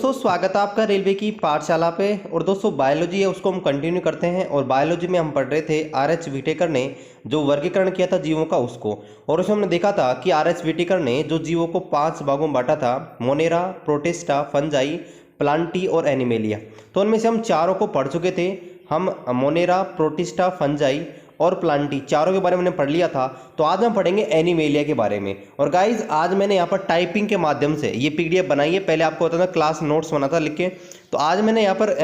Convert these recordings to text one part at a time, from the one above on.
दोस्तों स्वागत है आपका रेलवे की पाठशाला पे। और दोस्तों बायोलॉजी है उसको हम कंटिन्यू करते हैं। और बायोलॉजी में हम पढ़ रहे थे आर.एच. व्हिटेकर ने जो वर्गीकरण किया था जीवों का उसको। और उसमें हमने देखा था कि आर.एच. व्हिटेकर ने जो जीवों को 5 भागों में बांटा था, मोनेरा, प्रोटिस्टा, फंजाई, प्लांटी और एनिमेलिया। तो उनमें से हम चारों को पढ़ चुके थे। हम मोनेरा, प्रोटिस्टा, फंजाई और प्लांटी चारों के बारे में हमने पढ़ लिया था। तो आज हम पढ़ेंगे एनिमेलिया के बारे में। और गाइज आज मैंने यहाँ पर टाइपिंग के माध्यम से ये पीडीएफ बनाई है। पहले आपको बता था क्लास नोट्स बना था लिख के, तो आज मैंने यहाँ पर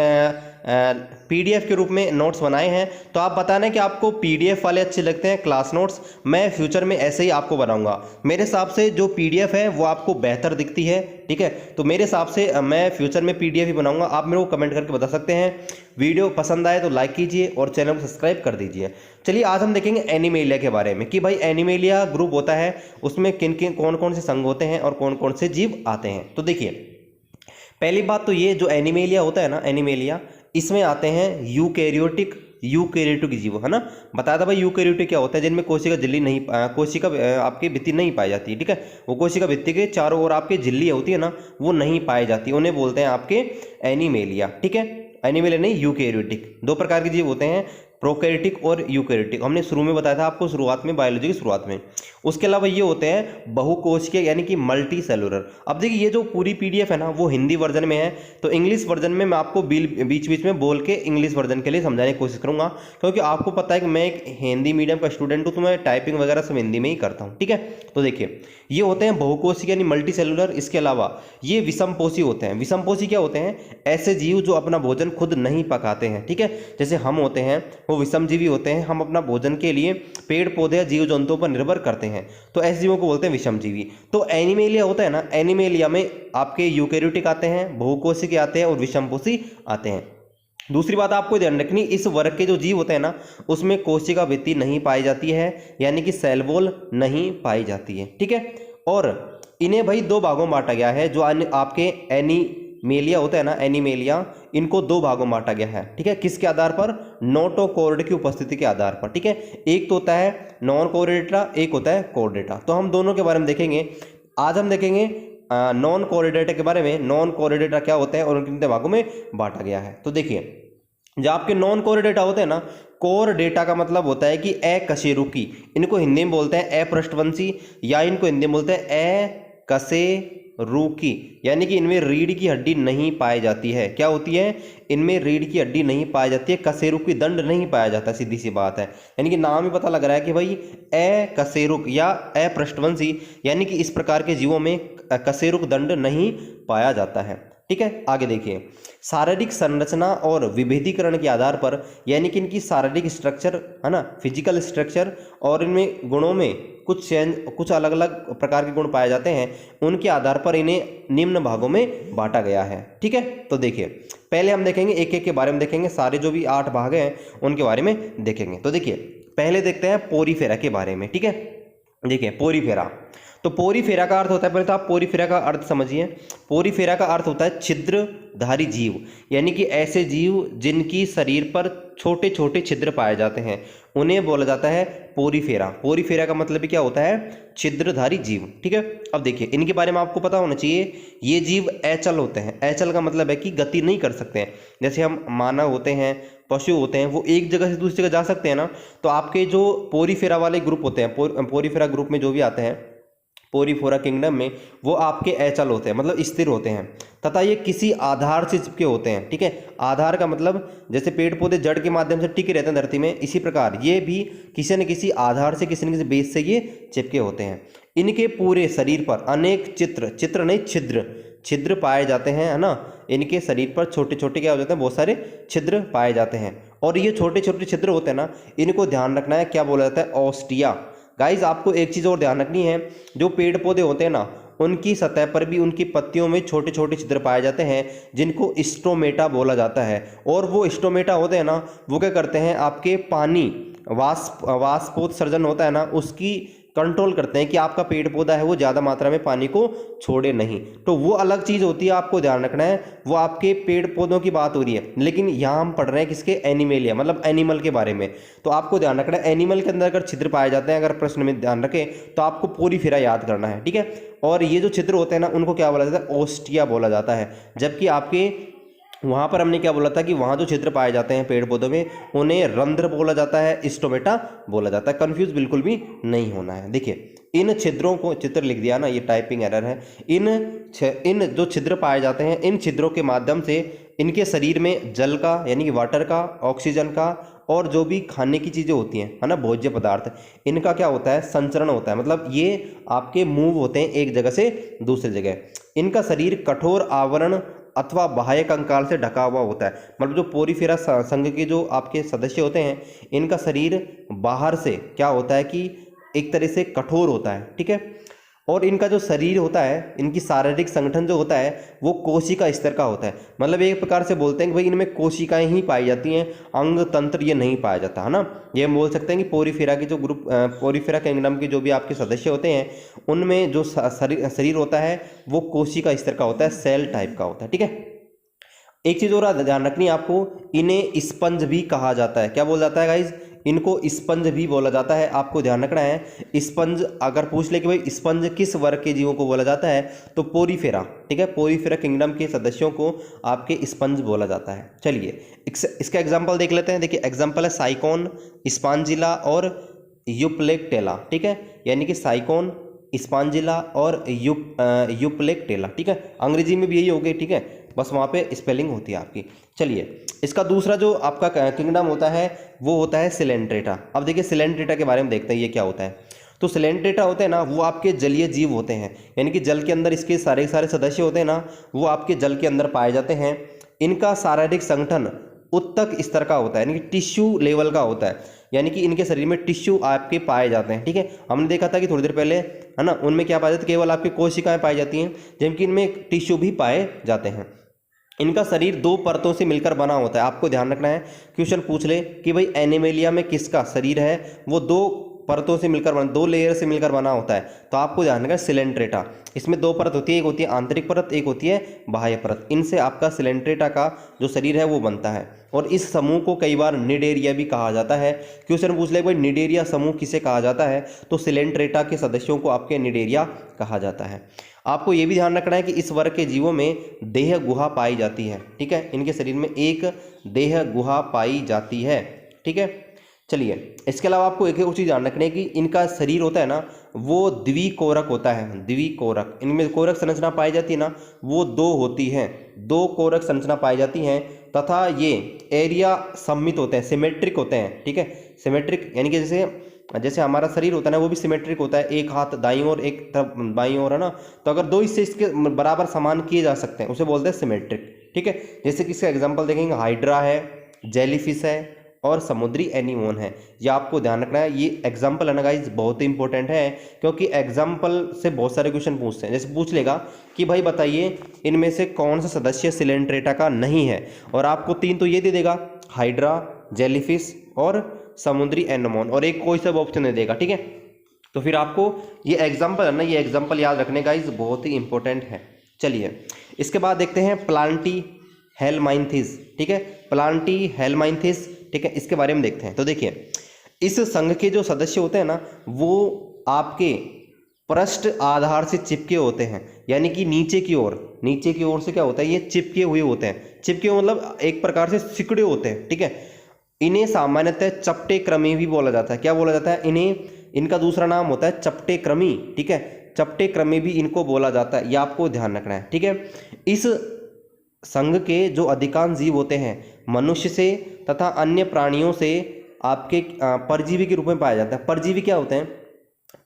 पीडीएफ के रूप में नोट्स बनाए हैं। तो आप बताना कि आपको पीडीएफ वाले अच्छे लगते हैं क्लास नोट्स। मैं फ्यूचर में ऐसे ही आपको बनाऊंगा। मेरे हिसाब से जो पीडीएफ है वो आपको बेहतर दिखती है, ठीक है। तो मेरे हिसाब से मैं फ्यूचर में पीडीएफ ही बनाऊंगा। आप मेरे को कमेंट करके बता सकते हैं। वीडियो पसंद आए तो लाइक कीजिए और चैनल को सब्सक्राइब कर दीजिए। चलिए आज हम देखेंगे एनिमेलिया के बारे में कि भाई एनिमेलिया ग्रुप होता है, उसमें किन किन कौन कौन से संघ होते हैं और कौन कौन से जीव आते हैं। तो देखिए पहली बात तो ये जो एनिमेलिया होता है ना, एनिमेलिया इसमें आते हैं यूकैरियोटिक जीव, है ना। बताया था भाई यूकैरियोटिक क्या होता है, जिनमें कोशिका झिल्ली नहीं कोशिका आपकी भित्ति नहीं पाई जाती है, ठीक है। वो कोशिका भित्ति के चारों ओर आपकी झिल्ली होती है ना, वो नहीं पाई जाती, उन्हें बोलते हैं आपके एनिमेलिया, ठीक है। एनिमेलिया नहीं, यूकैरियोटिक। दो प्रकार के जीव होते हैं, प्रोकैरियोटिक और यूकैरियोटिक। हमने शुरू में बताया था आपको, शुरुआत में, बायोलॉजी की शुरुआत में। उसके अलावा ये होते हैं बहुकोशिकीय यानी कि मल्टी सेलुलर। अब देखिए ये जो पूरी पीडीएफ है ना वो हिंदी वर्जन में है, तो इंग्लिश वर्जन में मैं आपको बीच बीच में बोल के इंग्लिश वर्जन के लिए समझाने की कोशिश करूंगा, क्योंकि आपको पता है कि मैं एक हिंदी मीडियम का स्टूडेंट हूँ, तो मैं टाइपिंग वगैरह सब हिंदी में ही करता हूँ, ठीक है। तो देखिए ये होते हैं बहुकोशिकीय यानी मल्टी सेलुलर। इसके अलावा ये विषमपोषी होते हैं। विषमपोषी क्या होते हैं? ऐसे जीव जो अपना भोजन खुद नहीं पकाते हैं, ठीक है। जैसे हम होते हैं वो विषमजीवी होते हैं, हम अपना भोजन के लिए पेड़ पौधे या जीव जंतुओं पर निर्भर करते हैं, तो ऐसे जीवों को बोलते हैं विषमजीवी। तो एनिमेलिया होता है ना, एनिमेलिया में आपके यूकैरियोटिक आते हैं, बहुकोशिकीय आते हैं और विषमपोषी आते हैं। दूसरी बात आपको ध्यान रखनी, इस वर्ग के जो जीव होते हैं ना उसमें कोशिका भित्ति नहीं पाई जाती है, यानी कि सेल वॉल नहीं पाई जाती है, ठीक है। और इन्हें भाई दो भागों में बांटा गया है। जो आपके एनिमेलिया होता है ना, एनिमेलिया, इनको दो भागों में बांटा गया है, ठीक है। किसके आधार पर? नोटोकॉर्ड की उपस्थिति के आधार पर, ठीक है। एक तो होता है नॉन कोऑर्डिनेटा, एक होता है कोऑर्डिनेटा। तो हम दोनों के बारे में देखेंगे। आज हम देखेंगे नॉन कोऑर्डिनेटा के बारे में। नॉन कोऑर्डिनेटा क्या होता है और उनके कितने भागों में बांटा गया है। तो देखिए जो आपके नॉन कोर डेटा होते हैं ना, कोर डेटा का मतलब होता है कि अकशेरुकी, इनको हिंदी में बोलते हैं अपृष्ठवंशी, या इनको हिंदी में बोलते हैं अकशेरुकी, यानी कि इनमें रीढ़ की हड्डी नहीं पाई जाती है। क्या होती है? इनमें रीढ़ की हड्डी नहीं पाई जाती है, कशेरुकी दंड नहीं पाया जाता, सीधी सी बात है। यानी कि नाम ही पता लग रहा है कि भाई अकशेरुक या अपृष्ठवंशी, यानी कि इस प्रकार के जीवों में कशेरुक दंड नहीं पाया जाता है, ठीक है। आगे देखिए शारीरिक संरचना और विभेदीकरण के आधार पर, यानी कि इनकी शारीरिक स्ट्रक्चर है ना, फिजिकल स्ट्रक्चर, और इनमें गुणों में कुछ अलग अलग प्रकार के गुण पाए जाते हैं, उनके आधार पर इन्हें निम्न भागों में बांटा गया है, ठीक है। तो देखिए पहले हम देखेंगे एक एक के बारे में देखेंगे, सारे जो भी 8 भाग हैं उनके बारे में देखेंगे। तो देखिए पहले देखते हैं पोरीफेरा के बारे में, ठीक है। देखिए पोरीफेरा, तो पोरीफेरा का अर्थ होता है, पहले तो आप पोरीफेरा का अर्थ समझिए। पोरीफेरा का अर्थ होता है छिद्रधारी जीव, यानी कि ऐसे जीव जिनकी शरीर पर छोटे छोटे छिद्र पाए जाते हैं, उन्हें बोला जाता है पोरीफेरा। पोरीफेरा का मतलब क्या होता है? छिद्रधारी जीव, ठीक है। अब देखिए इनके बारे में आपको पता होना चाहिए, ये जीव अचल होते हैं। अचल का मतलब है कि गति नहीं कर सकते हैं। जैसे हम मानव होते हैं, पशु होते हैं, वो एक जगह से दूसरी जगह जा सकते हैं ना, तो आपके जो पोरीफेरा वाले ग्रुप होते हैं, पोरीफेरा ग्रुप में जो भी आते हैं पोरीफेरा किंगडम में, वो आपके अचल होते हैं, मतलब स्थिर होते हैं, तथा ये किसी आधार से चिपके होते हैं, ठीक है। आधार का मतलब जैसे पेड़ पौधे जड़ के माध्यम से टिके रहते हैं धरती में, इसी प्रकार ये भी किसी न किसी आधार से, किसी न किसी बेस से ये चिपके होते हैं। इनके पूरे शरीर पर अनेक चित्र नहीं छिद्र पाए जाते हैं, है ना। इनके शरीर पर छोटे छोटे क्या हो जाते हैं? बहुत सारे छिद्र पाए जाते हैं। और ये छोटे छोटे छिद्र होते हैं ना, इनको ध्यान रखना है, क्या बोला जाता है? ऑस्टिया। गाइज आपको एक चीज़ और ध्यान रखनी है, जो पेड़ पौधे होते हैं ना, उनकी सतह पर भी उनकी पत्तियों में छोटे छोटे छिद्र पाए जाते हैं, जिनको स्टोमेटा बोला जाता है। और वो स्टोमेटा होते हैं ना, वो क्या करते हैं? आपके पानी वाष्पोत्सर्जन होता है ना, उसकी कंट्रोल करते हैं कि आपका पेड़ पौधा है वो ज़्यादा मात्रा में पानी को छोड़े नहीं। तो वो अलग चीज़ होती है, आपको ध्यान रखना है, वो आपके पेड़ पौधों की बात हो रही है। लेकिन यहाँ हम पढ़ रहे हैं किसके, एनिमेलिया मतलब एनिमल के बारे में। तो आपको ध्यान रखना है एनिमल के अंदर अगर छिद्र पाए जाते हैं, अगर प्रश्न में ध्यान रखें तो आपको पोरीफेरा याद करना है, ठीक है। और ये जो छिद्र होते हैं ना, उनको क्या बोला जाता है, ओस्टिया बोला जाता है। जबकि आपके वहाँ पर हमने क्या बोला था कि वहाँ जो छिद्र पाए जाते हैं पेड़ पौधों में, उन्हें रंध्र बोला जाता है, स्टोमेटा बोला जाता है। कंफ्यूज बिल्कुल भी नहीं होना है। देखिए इन छिद्रों को, चित्र लिख दिया ना, ये टाइपिंग एरर है। इन जो छिद्र पाए जाते हैं, इन छिद्रों के माध्यम से इनके शरीर में जल का यानी कि वाटर का, ऑक्सीजन का और जो भी खाने की चीज़ें होती हैं, है ना, भोज्य पदार्थ, इनका क्या होता है, संचरण होता है। मतलब ये आपके मूव होते हैं एक जगह से दूसरी जगह। इनका शरीर कठोर आवरण अथवा बाह्य कंकाल से ढका हुआ होता है। मतलब जो पोरीफेरा संघ के जो आपके सदस्य होते हैं, इनका शरीर बाहर से क्या होता है कि एक तरह से कठोर होता है, ठीक है। और इनका जो शरीर होता है, इनकी शारीरिक संगठन जो होता है वो कोशिका स्तर का होता है। मतलब एक प्रकार से बोलते हैं कि भाई इनमें कोशिकाएं ही पाई जाती हैं, अंग तंत्र ये नहीं पाया जाता, है ना। ये हम बोल सकते हैं कि पोरीफेरा की जो ग्रुप, पोरीफेरा किंगडम के जो भी आपके सदस्य होते हैं, उनमें जो शरीर होता है वो कोशिका स्तर का होता है, सेल टाइप का होता है, ठीक है। एक चीज़ और ध्यान रखनी है आपको, इन्हें स्पंज भी कहा जाता है। क्या बोला जाता है गाइज, इनको स्पंज भी बोला जाता है। आपको ध्यान रखना है, स्पंज अगर पूछ ले कि भाई स्पंज किस वर्ग के जीवों को बोला जाता है, तो पोरीफेरा, ठीक है, पोरीफेरा किंगडम के सदस्यों को आपके स्पंज बोला जाता है। चलिए इसका एग्जाम्पल देख लेते हैं। देखिए एग्जाम्पल है साइकोन, स्पांजिला और यूप्लेक्टेला, ठीक है, यानी कि साइकोन, स्पांजिला और यूप्लेक्टेला, ठीक है। अंग्रेजी में भी यही हो गई, ठीक है, बस वहाँ पे स्पेलिंग होती है आपकी। चलिए इसका दूसरा जो आपका किंगडम होता है वो होता है सिलेंट्रेटा। अब देखिए सिलेंट्रेटा के बारे में देखते हैं ये क्या होता है। तो सिलेंट्रेटा होते हैं ना, वो आपके जलीय जीव होते हैं, यानी कि जल के अंदर इसके सारे सदस्य होते हैं ना, वो आपके जल के अंदर पाए जाते हैं। इनका शारीरिक संगठन उत्तक स्तर का होता है, यानी कि टिश्यू लेवल का होता है, यानी कि इनके शरीर में टिश्यू आपके पाए जाते हैं, ठीक है। हमने देखा था कि थोड़ी देर पहले, है ना, उनमें क्या पाया जाता है, केवल आपकी कोशिकाएं पाई जाती हैं, जबकि इनमें टिश्यू भी पाए जाते हैं। इनका शरीर दो परतों से मिलकर बना होता है। आपको ध्यान रखना है, क्वेश्चन पूछ ले कि भाई एनिमेलिया में किसका शरीर है वो दो परतों से मिलकर बना, दो लेयर से मिलकर बना होता है। तो आपको ध्यान रखना है सिलेंट्रेटा, इसमें दो परत होती है, एक होती है आंतरिक परत, एक होती है बाह्य परत। इनसे आपका सिलेंट्रेटा का जो शरीर है वो बनता है। और इस समूह को कई बार निडेरिया भी कहा जाता है। क्वेश्चन पूछ ले भाई निडेरिया समूह किसे कहा जाता है, तो सिलेंट्रेटा के सदस्यों को आपके निडेरिया कहा जाता है। आपको ये भी ध्यान रखना है कि इस वर्ग के जीवों में देह गुहा पाई जाती है, ठीक है, इनके शरीर में एक देह गुहा पाई जाती है, ठीक है। चलिए इसके अलावा आपको एक और चीज़ ध्यान रखनी है कि इनका शरीर होता है ना वो द्विकोरक होता है, द्विकोरक। इनमें कोरक संरचना पाई जाती है ना, वो दो होती हैं, दो कोरक संरचना पाई जाती हैं, तथा ये एरिया सम्मित होते हैं, सिमेट्रिक होते हैं, ठीक है। सिमेट्रिक यानी कि जैसे हमारा शरीर होता है ना वो भी सिमेट्रिक होता है, एक हाथ दाईं ओर एक तरफ बाईं ओर, है ना। तो अगर दो हिस्से इसके बराबर समान किए जा सकते हैं उसे बोलते हैं सिमेट्रिक, ठीक है। जैसे कि इसका एग्जांपल देखेंगे, हाइड्रा है, जेलीफिश है और समुद्री एनीमोन है। ये आपको ध्यान रखना है, ये एग्जाम्पल है ना गाइस, बहुत ही इंपॉर्टेंट है, क्योंकि एग्जाम्पल से बहुत सारे क्वेश्चन पूछते हैं। जैसे पूछ लेगा कि भाई बताइए इनमें से कौन सा सदस्य सिलेंट्रेटा का नहीं है, और आपको तीन तो ये दे देगा, हाइड्रा, जेलीफिश और समुद्री एनीमोन, और एक कोई सा ऑप्शन दे देगा, ठीक है। तो फिर आपको ये एग्जाम्पल है ना, ये एग्जाम्पल याद रखने गाइस बहुत ही इंपॉर्टेंट है। चलिए इसके बाद देखते हैं प्लांटी हेलमाइंथिस, ठीक है, प्लांटी हेलमाइंथिस, ठीक है, इसके बारे में देखते हैं। तो देखिए इस संघ के जो सदस्य होते हैं ना वो आपके पृष्ठ आधार से चिपके होते हैं, यानी कि नीचे की ओर से क्या होता है, ये चिपके हुए होते हैं। चिपके हुए मतलब एक प्रकार से सिकुड़े होते हैं, ठीक है। इन्हें सामान्यतः चपटे क्रमी भी बोला जाता है। क्या बोला जाता है इन्हें, इनका दूसरा नाम होता है चपटे क्रमी, ठीक है, चपटे क्रमी भी इनको बोला जाता है, ये आपको ध्यान रखना है, ठीक है। इस संघ के जो अधिकांश जीव होते हैं मनुष्य से तथा अन्य प्राणियों से आपके परजीवी के रूप में पाया जाता है। परजीवी क्या होते हैं,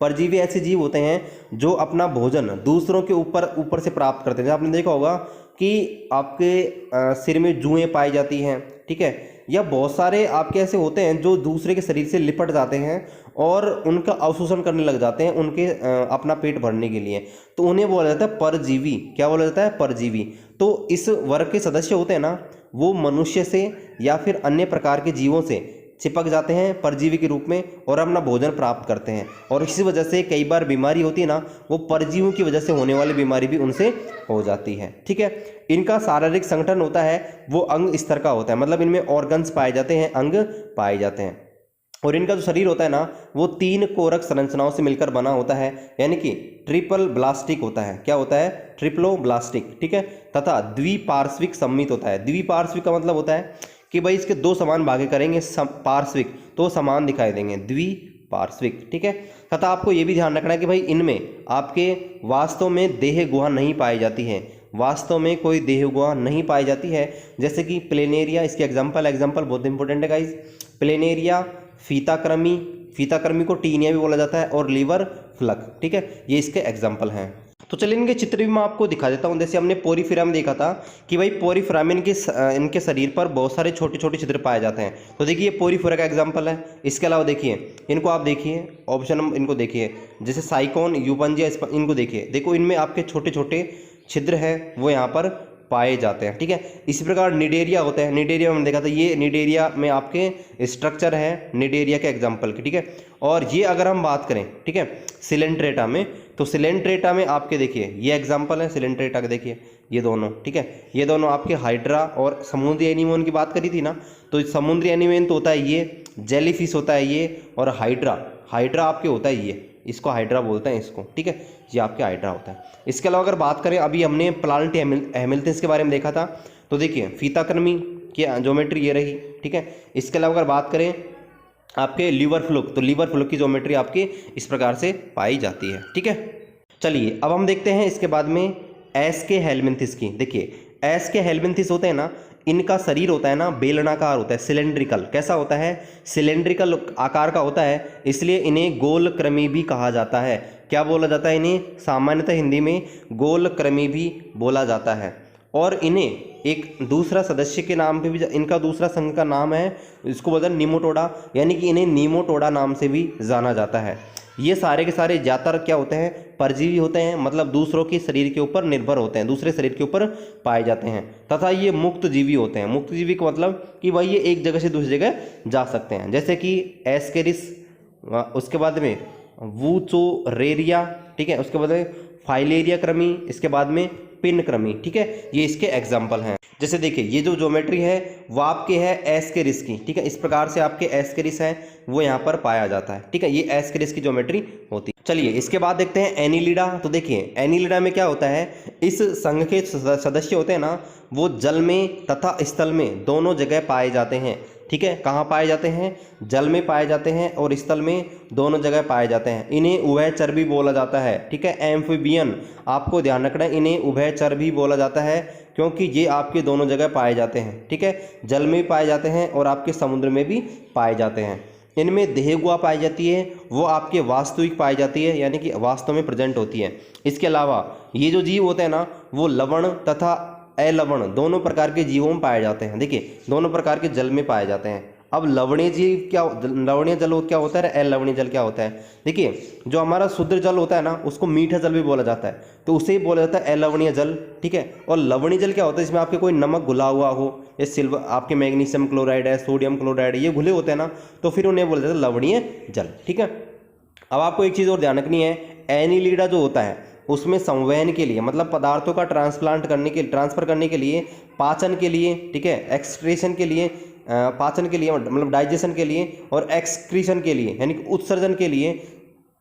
परजीवी ऐसे जीव होते हैं जो अपना भोजन दूसरों के ऊपर से प्राप्त करते हैं। आपने देखा होगा कि आपके सिर में जुएं पाई जाती हैं, ठीक है, या बहुत सारे आपके ऐसे होते हैं जो दूसरे के शरीर से लिपट जाते हैं और उनका अवशोषण करने लग जाते हैं उनके अपना पेट भरने के लिए, तो उन्हें बोला जाता है परजीवी। क्या बोला जाता है, परजीवी। तो इस वर्ग के सदस्य होते हैं ना वो मनुष्य से या फिर अन्य प्रकार के जीवों से चिपक जाते हैं परजीवी के रूप में और अपना भोजन प्राप्त करते हैं। और इसी वजह से कई बार बीमारी होती है ना, वो परजीवियों की वजह से होने वाली बीमारी भी उनसे हो जाती है। ठीक है, इनका शारीरिक संगठन होता है वो अंग स्तर का होता है, मतलब इनमें ऑर्गन्स पाए जाते हैं, अंग पाए जाते हैं। और इनका जो शरीर होता है ना, वो 3 कोरक संरचनाओं से मिलकर बना होता है, यानी कि ट्रिपल ब्लास्टिक होता है। क्या होता है? ट्रिप्लो ब्लास्टिक। ठीक है, तथा द्विपार्श्विक सम्मित होता है। द्विपार्श्विक का मतलब होता है कि भाई इसके 2 समान भागे करेंगे, पार्श्विक तो समान दिखाई देंगे, द्विपार्श्विक। ठीक है, तथा आपको ये भी ध्यान रखना है कि भाई इनमें आपके वास्तव में देह गुहा नहीं पाई जाती है, वास्तव में कोई देह गुहा नहीं पाई जाती है। जैसे कि प्लेनेरिया, इसके एग्जाम्पल बहुत इंपॉर्टेंट है गाइज। प्लेनेरिया, फीताकृमि को टीनिया भी बोला जाता है, और लीवर फ्लक। ठीक है, ये इसके एग्जाम्पल हैं। तो चलिए इनके चित्र भी मैं आपको दिखा देता हूँ। जैसे हमने पोरीफेरा में देखा था कि भाई पोरीफेरा में इनके शरीर पर बहुत सारे छोटे छोटे छिद्र पाए जाते हैं। तो देखिए पोरीफेरा का एग्जांपल है। इसके अलावा देखिए इनको आप देखिए, ऑप्शन इनको देखिए, जैसे साइकोन, यूपंजिया, इनको देखिए, देखो इनमें आपके छोटे छोटे छिद्र हैं वो यहाँ पर पाए जाते हैं। ठीक है, इसी प्रकार निडेरिया होता है। निडेरिया में हमने देखा था, ये निडेरिया में आपके स्ट्रक्चर है निडेरिया के एग्जाम्पल के। ठीक है, और ये अगर हम बात करें, ठीक है, सिलेंट्रेटा में, तो सिलेंट्रेटा में आपके देखिए ये एग्जाम्पल है सिलेंट्रेटा के, देखिए ये दोनों। ठीक है, ये दोनों आपके हाइड्रा और समुद्री एनीमोन की बात करी थी ना, तो समुद्री एनीमोन तो होता है ये, जेलीफिश होता है ये, और हाइड्रा आपके होता है ये, इसको हाइड्रा बोलते हैं इसको। ठीक है, ये आपके हाइड्रा होता है। इसके अलावा अगर बात करें, अभी हमने प्लांट हेमिल्थिस के बारे में देखा था, तो देखिए फीताकृमि की ज्योमेट्री ये रही। ठीक है, इसके अलावा अगर बात करें आपके लीवर फ्लूक, तो लीवर फ्लूक की ज्योमेट्री आपके इस प्रकार से पाई जाती है। ठीक है, चलिए अब हम देखते हैं इसके बाद में एस के हेलमिन्थिस की। देखिए एस के हेलमिन्थिस होते हैं ना, इनका शरीर होता है ना बेलनाकार होता है, सिलेंड्रिकल। कैसा होता है? सिलेंड्रिकल आकार का होता है, इसलिए इन्हें गोलक्रमी भी कहा जाता है। क्या बोला जाता है इन्हें? सामान्यतः हिंदी में गोलक्रमी भी बोला जाता है। और इन्हें एक दूसरा सदस्य के नाम पे भी, इनका दूसरा संघ का नाम है, इसको बोलते हैं निमोटोडा, यानी कि इन्हें निमोटोडा नाम से भी जाना जाता है। ये सारे के सारे ज़्यादातर क्या होते हैं? परजीवी होते हैं, मतलब दूसरों के शरीर के ऊपर निर्भर होते हैं, दूसरे शरीर के ऊपर पाए जाते हैं। तथा ये मुक्त जीवी होते हैं। मुक्त जीवी का मतलब कि भाई ये एक जगह से दूसरी जगह जा सकते हैं, जैसे कि एस्केरिस, उसके बाद में वूचोरेरिया, ठीक है, उसके बाद में फाइलेरिया क्रमी, इसके बाद में पिन क्रमी। ठीक है, ये इसके एग्जाम्पल हैं। जैसे देखिए ये जो ज्योमेट्री है वो आपके है एस्केरिस की। ठीक है, इस प्रकार से आपके एस्केरिस है वो यहाँ पर पाया जाता है। ठीक है, ये एस्केरिस की ज्योमेट्री होती है। चलिए इसके बाद देखते हैं एनीलिडा। तो देखिए एनीलिडा में क्या होता है, इस संघ के सदस्य होते हैं ना, वो जल में तथा स्थल में दोनों जगह पाए जाते हैं। ठीक है, कहाँ पाए जाते हैं? जल में पाए जाते हैं और स्थल में, दोनों जगह पाए जाते हैं। इन्हें उभयचर भी बोला जाता है। ठीक है, एम्फीबियन, आपको ध्यान रखना है, इन्हें उभयचर भी बोला जाता है, क्योंकि ये आपके दोनों जगह पाए जाते हैं। ठीक है, जल में भी पाए जाते हैं और आपके समुद्र में भी पाए जाते हैं। इनमें देह गुहा पाई जाती है, वो आपके वास्तविक पाई जाती है, यानी कि वास्तव में प्रेजेंट होती है। इसके अलावा ये जो जीव होते हैं ना, वो लवण तथा अलवण दोनों प्रकार के जीवों में पाए जाते हैं। देखिए दोनों प्रकार के जल में पाए जाते हैं। अब लवणीय जीव क्या, लवणीय जल क्या होता है, अलवणीय जल क्या होता है? देखिए जो हमारा शुद्ध जल होता है ना, उसको मीठा जल भी बोला जाता है, तो उसे ही बोला जाता है अलवणीय जल। ठीक है, और लवणीय जल क्या होता है? इसमें आपके कोई नमक घुला हुआ हो, ये सिल्वर, आपके मैग्नीशियम क्लोराइड है, सोडियम क्लोराइड है, ये घुले होते हैं ना, तो फिर उन्हें बोला जाता है लवणीय जल। ठीक है, अब आपको एक चीज़ और ध्यान रखनी है, एनीलिडा जो होता है उसमें संवहन के लिए, मतलब पदार्थों का ट्रांसफर करने के लिए, पाचन के लिए, ठीक है, एक्सक्रीशन के लिए, पाचन के लिए मतलब डाइजेशन के लिए, और एक्सक्रीशन के लिए यानी कि उत्सर्जन के लिए,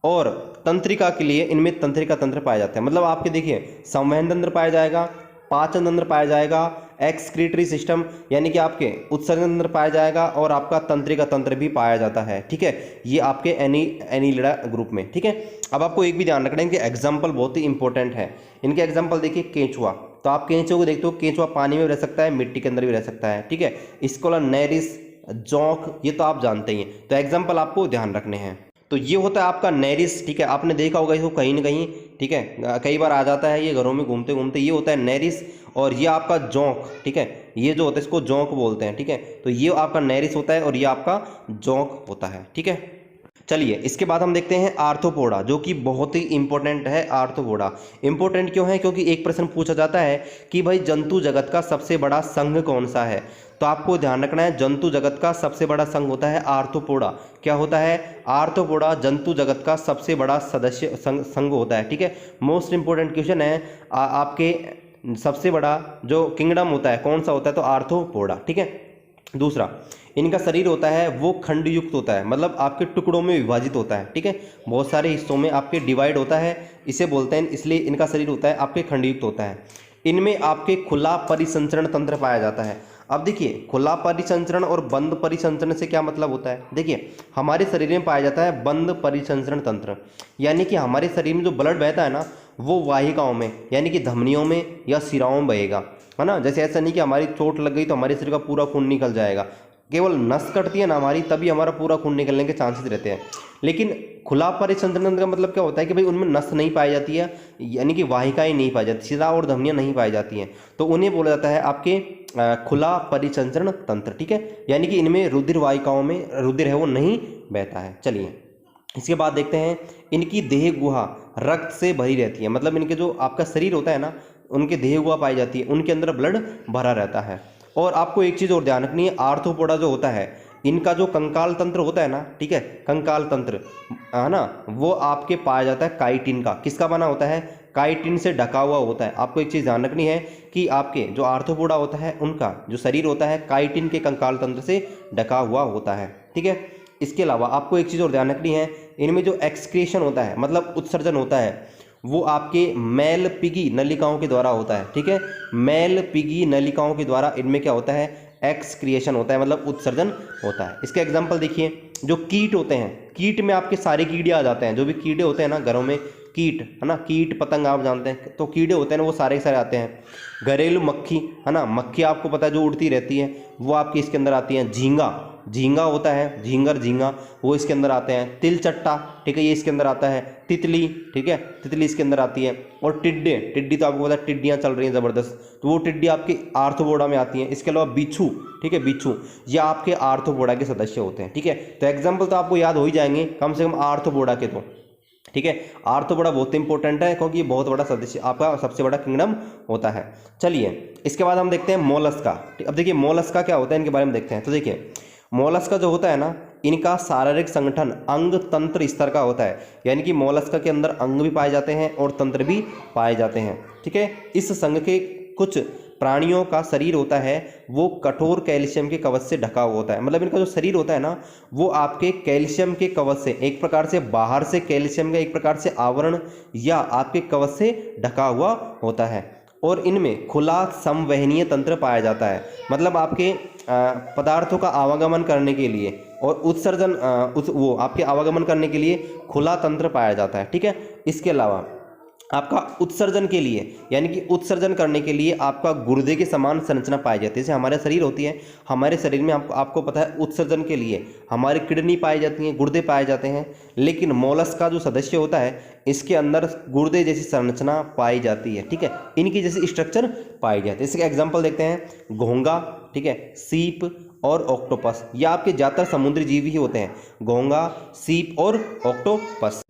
और तंत्रिका के लिए, इनमें तंत्रिका तंत्र पाया जाता है। मतलब आपके देखिए संवहन तंत्र पाया जाएगा, पाचन तंत्र पाया जाएगा, एक्सक्रीटरी सिस्टम यानी कि आपके उत्सर्जन तंत्र पाया जाएगा, और आपका तंत्रिका तंत्र भी पाया जाता है। ठीक है, ये आपके एनीलिडा ग्रुप में। ठीक है, अब आपको एक भी ध्यान रखना है कि एग्जाम्पल बहुत ही इंपॉर्टेंट है। इनके एग्जाम्पल देखिए केंचुआ, तो आप केंचुआ को देखते हो, केंचुआ पानी में रह सकता है, मिट्टी के अंदर भी रह सकता है। ठीक है, स्कोला, नेरिस, जोंक, ये तो आप जानते ही हैं, तो एग्जाम्पल आपको ध्यान रखने हैं। तो ये होता है आपका नेरिस। ठीक है, आपने देखा होगा इसको कहीं ना कहीं। ठीक है, कई बार आ जाता है ये घरों में घूमते घूमते। ये होता है नेरिस, और ये आपका जोंक। ठीक है, ये जो होता है इसको जोंक बोलते हैं। ठीक है, तो ये आपका नेरिस होता है और ये आपका जोंक होता है। ठीक है, चलिए इसके बाद हम देखते हैं आर्थ्रोपोडा, जो कि बहुत ही इंपॉर्टेंट है। आर्थ्रोपोडा इंपॉर्टेंट क्यों है? क्योंकि एक प्रश्न पूछा जाता है कि भाई जंतु जगत का सबसे बड़ा संघ कौन सा है, तो आपको ध्यान रखना है जंतु जगत का सबसे बड़ा संघ होता है आर्थ्रोपोडा। क्या होता है? आर्थ्रोपोडा जंतु जगत का सबसे बड़ा सदस्य संघ होता है। ठीक है, मोस्ट इंपोर्टेंट क्वेश्चन है आपके सबसे बड़ा जो किंगडम होता है कौन सा होता है? तो आर्थ्रोपोडा। ठीक है, दूसरा इनका शरीर होता है वो खंड युक्त होता है, मतलब आपके टुकड़ों में विभाजित होता है। ठीक है, बहुत सारे हिस्सों में आपके डिवाइड होता है, इसे बोलते हैं, इसलिए इनका शरीर होता है आपके खंड युक्त होता है। इनमें आपके खुला परिसंचरण तंत्र पाया जाता है। अब देखिए खुला परिसंचरण और बंद परिसंचरण से क्या मतलब होता है? देखिए हमारे शरीर में पाया जाता है बंद परिसंचरण तंत्र, यानी कि हमारे शरीर में जो ब्लड बहता है ना वो वाहिकाओं में यानी कि धमनियों में या शिराओं में बहेगा, है ना। जैसे ऐसा नहीं कि हमारी चोट लग गई तो हमारे शरीर का पूरा खून निकल जाएगा, केवल नस कटती है ना हमारी तभी हमारा पूरा खून निकलने के चांसेस रहते हैं। लेकिन खुला परिसंचरण का मतलब क्या होता है कि भाई उनमें नस नहीं पाई जाती है, यानी कि वाहिकाएं नहीं पाई जाती, शिरा और धमनियां नहीं पाई जाती हैं, तो उन्हें बोला जाता है आपके खुला परिसंचरण तंत्र। ठीक है, यानी कि इनमें रुधिर वाहिकाओं में रुधिर है वो नहीं बहता है। चलिए इसके बाद देखते हैं इनकी देह गुहा रक्त से भरी रहती है, मतलब इनके जो आपका शरीर होता है ना उनके देह गुहा पाई जाती है, उनके अंदर ब्लड भरा रहता है। और आपको एक चीज़ और ध्यान रखनी है, आर्थ्रोपोडा जो होता है इनका जो कंकाल तंत्र होता है ना, ठीक है, कंकाल तंत्र है ना, वो आपके पाया जाता है काइटिन का। किसका बना होता है? काइटिन से ढका हुआ होता है। आपको एक चीज़ ध्यान रखनी है कि आपके जो आर्थ्रोपोडा होता है उनका जो शरीर होता है काइटिन के कंकाल तंत्र से ढका हुआ होता है। ठीक है, इसके अलावा आपको एक चीज़ और ध्यान रखनी है, इनमें जो एक्सक्रीशन होता है मतलब उत्सर्जन होता है वो आपके मैल पिगी नलिकाओं के द्वारा होता है। ठीक है, मैल पिगी नलिकाओं के द्वारा इनमें क्या होता है? एक्सक्रिएशन होता है, मतलब उत्सर्जन होता है। इसके एग्जांपल देखिए, जो कीट होते हैं, कीट में आपके सारे कीड़े आ जाते हैं, जो भी कीड़े होते हैं ना घरों में, कीट है ना, कीट पतंग आप जानते हैं, तो कीड़े होते हैं ना वो सारे के सारे आते हैं। घरेलू मक्खी है ना, मक्खी आपको पता है जो उड़ती रहती है वो आपकी इसके अंदर आती है। झींगा, झींगा होता है, झींगर झींगा वो इसके अंदर आते हैं। तिल चट्टा, ठीक है, ये इसके अंदर आता है। तितली, ठीक है, तितली इसके अंदर आती है। और टिड्डे, टिड्डी तो आपको पता है टिड्डियाँ चल रही हैं ज़बरदस्त, तो वो टिड्डी आपके आर्थ्रोपोडा में आती हैं। इसके अलावा बिच्छू, ठीक है, बिच्छू ये आपके आर्थ्रोपोडा के सदस्य होते हैं। ठीक है, तो एग्जाम्पल तो आपको याद हो ही जाएंगे कम से कम आर्थ्रोपोडा के तो। ठीक है, आर्थ्रोपोडा बहुत इंपॉर्टेंट है क्योंकि ये बहुत बड़ा सदस्य आपका सबसे बड़ा किंगडम होता है। चलिए इसके बाद हम देखते हैं मोलस्का। अब देखिए मोलस्का क्या होता है इनके बारे में देखते हैं। तो देखिए मोलस्का जो होता है ना इनका शारीरिक संगठन अंग तंत्र स्तर का होता है, यानी कि मोलस्का के अंदर अंग भी पाए जाते हैं और तंत्र भी पाए जाते हैं। ठीक है, इस संघ के कुछ प्राणियों का शरीर होता है वो कठोर कैल्शियम के कवच से ढका हुआ होता है, मतलब इनका जो शरीर होता है ना वो आपके कैल्शियम के कवच से, एक प्रकार से बाहर से कैल्शियम का एक प्रकार से आवरण या आपके कवच से ढका हुआ होता है। और इनमें खुला संवहनीय तंत्र पाया जाता है, मतलब आपके पदार्थों का आवागमन करने के लिए और उत्सर्जन वो आपके आवागमन करने के लिए खुला तंत्र पाया जाता है। ठीक है, इसके अलावा आपका उत्सर्जन के लिए यानी कि उत्सर्जन करने के लिए आपका गुर्दे के समान संरचना पाई जाती है। जैसे हमारे शरीर होती है, हमारे शरीर में आपको पता है उत्सर्जन के लिए हमारी किडनी पाई जाती हैं, गुर्दे पाए जाते हैं, लेकिन मोलस्क का जो सदस्य होता है इसके अंदर गुर्दे जैसी संरचना पाई जाती है। ठीक है, इनकी जैसी स्ट्रक्चर पाई जाती है। इसके एग्जाम्पल देखते हैं, घोंगा, ठीक है, सीप और ऑक्टोपस, ये आपके ज़्यादातर समुद्री जीव ही होते हैं, घोंगा, सीप और ऑक्टोपस।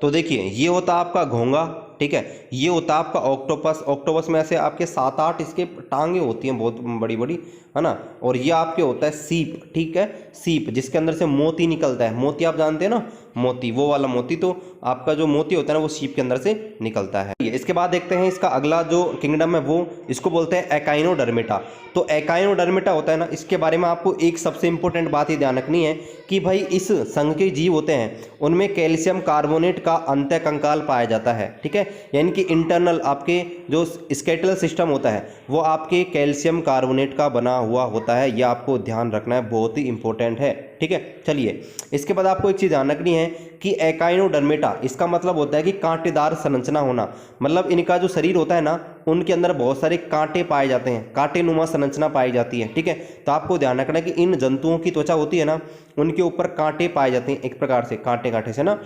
तो देखिए ये होता आपका घोंगा, ठीक है, ये होता आपका ऑक्टोपस। ऑक्टोपस में ऐसे आपके 7-8 इसके टांगे होती हैं बहुत बड़ी बड़ी, है ना। और ये आपके होता है सीप, ठीक है, सीप जिसके अंदर से मोती निकलता है। मोती आप जानते हैं ना, मोती, वो वाला मोती, तो आपका जो मोती होता है ना वो सीप के अंदर से निकलता है। इसके बाद देखते हैं इसका अगला जो किंगडम है वो इसको बोलते हैं एकाइनोडर्मिटा। तो एकाइनोडर्मिटा होता है ना, इसके बारे में आपको एक सबसे इंपॉर्टेंट बात ये ध्यान रखनी है कि भाई इस संघ के जीव होते हैं उनमें कैल्शियम कार्बोनेट का अंत्य कंकाल पाया जाता है। ठीक है, यानी कि इंटरनल आपके जो स्केलेटल सिस्टम होता है वो आपके कैल्शियम कार्बोनेट का बना हुआ होता है। यह आपको ध्यान रखना है, बहुत ही इंपॉर्टेंट है। ठीक है, चलिए इसके बाद आपको एक चीज़ ध्यान रखनी है कि एकाइनोडर्मिटा इसका मतलब होता है कि कांटेदार संरचना होना, मतलब इनका जो शरीर होता है ना उनके अंदर बहुत सारे कांटे पाए जाते हैं, कांटेनुमा संरचना पाई जाती है। ठीक है, तो आपको ध्यान रखना है कि इन जंतुओं की त्वचा होती है ना उनके ऊपर कांटे पाए जाते हैं, एक प्रकार से कांटे कांटे से ना,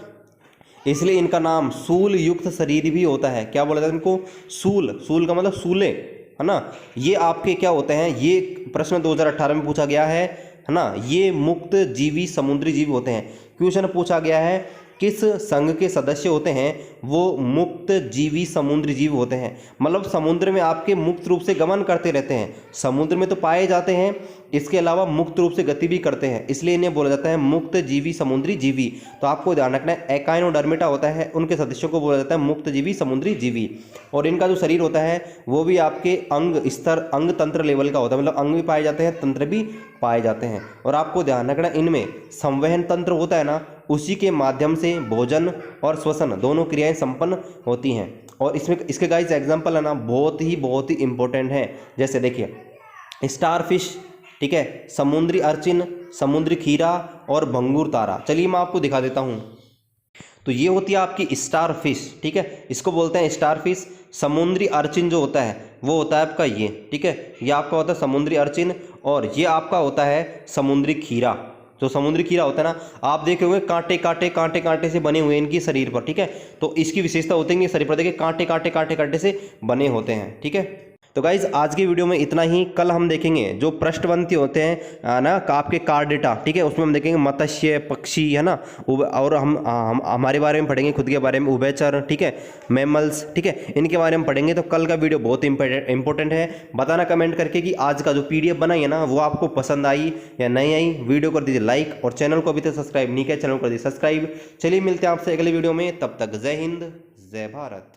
इसलिए इनका नाम सूल युक्त शरीर भी होता है। क्या बोला जाता है इनको? सूल, सूल का मतलब सूले, है ना। ये आपके क्या होते हैं, ये प्रश्न 2018 में पूछा गया है ना। ये मुक्त जीवी समुद्री जीव होते हैं। क्वेश्चन पूछा गया है किस संघ के सदस्य होते हैं, वो मुक्त जीवी समुद्री जीव होते हैं। मतलब समुद्र में आपके मुक्त रूप से गमन करते रहते हैं, समुद्र में तो पाए जाते हैं, इसके अलावा मुक्त रूप से गति भी करते हैं, इसलिए इन्हें बोला जाता है मुक्त जीवी समुद्री जीवी। तो आपको ध्यान रखना है, एकाइनोडर्मिटा होता है, उनके सदस्यों को बोला जाता है मुक्त जीवी समुद्री जीवी। और इनका जो शरीर होता है वो भी आपके अंग स्तर, अंग तंत्र लेवल का होता है, मतलब अंग भी पाए जाते हैं, तंत्र भी पाए जाते हैं। और आपको ध्यान रखना, इनमें संवहन तंत्र होता है ना, उसी के माध्यम से भोजन और श्वसन दोनों क्रियाएं संपन्न होती हैं। और इसमें इसके गाइस एग्जाम्पल है ना बहुत ही इंपॉर्टेंट है। जैसे देखिए स्टारफिश, ठीक है, समुद्री अर्चिन, समुद्री खीरा और भंगूर तारा। चलिए मैं आपको दिखा देता हूँ। तो ये होती है आपकी स्टार फिश, ठीक है, इसको बोलते हैं स्टार फिश। समुद्री अर्चिन जो होता है वो होता है आपका ये, ठीक है, ये आपका होता है समुद्री अर्चिन। और ये आपका होता है समुद्री खीरा। जो समुद्री खीरा होता है ना, आप देखे होंगे कांटे कांटे कांटे कांटे से बने हुए इनकी शरीर पर, ठीक है। तो इसकी विशेषता होती है कि शरीर पर देखिए कांटे कांटे कांटे कांटे से बने होते हैं, ठीक है। तो गाइज आज की वीडियो में इतना ही। कल हम देखेंगे जो पृष्ठवंती होते हैं ना, आपके कार्डेटा, ठीक है, उसमें हम देखेंगे मत्स्य पक्षी, है ना, और हम हमारे बारे में पढ़ेंगे, खुद के बारे में, उभयचर, ठीक है, मैमल्स, ठीक है, इनके बारे में पढ़ेंगे। तो कल का वीडियो बहुत इंपॉर्टेंट है। बताना कमेंट करके कि आज का जो PDF बनाई है ना वो आपको पसंद आई या नहीं आई। वीडियो कर दीजिए लाइक, और चैनल को अभी तक सब्सक्राइब नहीं किया, चैनल को कर दीजिए सब्सक्राइब। चलिए मिलते हैं आपसे अगले वीडियो में, तब तक जय हिंद जय भारत।